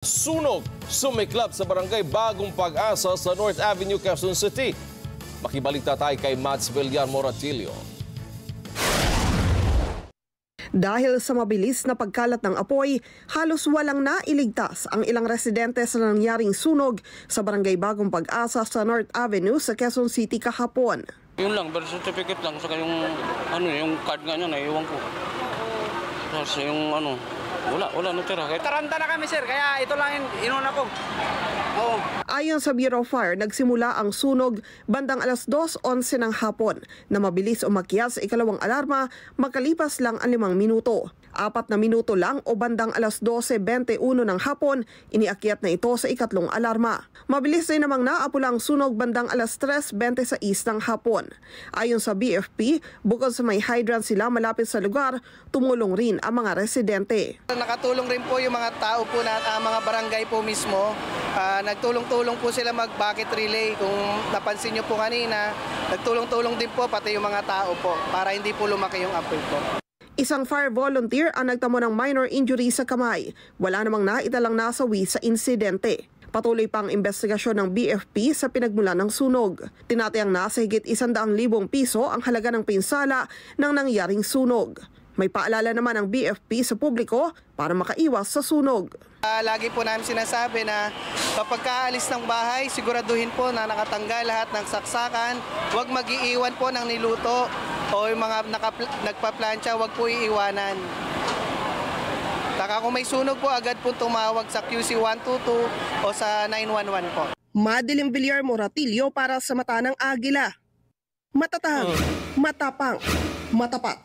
Sunog sumiklab sa barangay Bagong Pag-asa sa North Avenue, Quezon City. Makibalita tayo kay Mads Villar Moratillo. Dahil sa mabilis na pagkalat ng apoy, halos walang nailigtas ang ilang residente sa nangyaring sunog sa barangay Bagong Pag-asa sa North Avenue sa Quezon City kahapon. Yun lang, birth certificate lang, saka yung card nga niya, naiiwan ko. Tapos wala natira. Taranta na kami sir, kaya ito lang inuna ko. Oo. Ayon sa Bureau of Fire, nagsimula ang sunog bandang alas 2:11 ng hapon na mabilis umakyat sa ikalawang alarma makalipas lang ang 5 minuto. 4 na minuto lang o bandang alas 12:21 ng hapon, iniakyat na ito sa ikatlong alarma. Mabilis din namang naapula ang sunog bandang alas 3:26 ng hapon. Ayon sa BFP, bukod sa may hydrant sila malapit sa lugar, tumulong rin ang mga residente. Nakatulong rin po yung mga tao po na mga barangay po mismo. Nagtulong-tulong po sila mag-bucket relay. Kung napansin nyo po kanina, nagtulong-tulong din po pati yung mga tao po para hindi po lumaki yung apoy po. Isang fire volunteer ang nagtamo ng minor injury sa kamay. Wala namang naitalang nasawi sa insidente. Patuloy pang investigasyon ng BFP sa pinagmulan ng sunog. Tinatayang nasa higit 100,000 piso ang halaga ng pinsala ng nangyaring sunog. May paalala naman ang BFP sa publiko para makaiwas sa sunog. Lagi po namin sinasabi na kapag kaalis ng bahay, siguraduhin po na nakatanggal lahat ng saksakan. Huwag mag-iiwan po ng niluto o yung mga nagpa-plancha, huwag po iiwanan. Kung may sunog po, agad po tumawag sa QC 122 o sa 911 po. Madeline Villar Moratillo para sa Mata ng Agila. Matatag, matapang, matapat.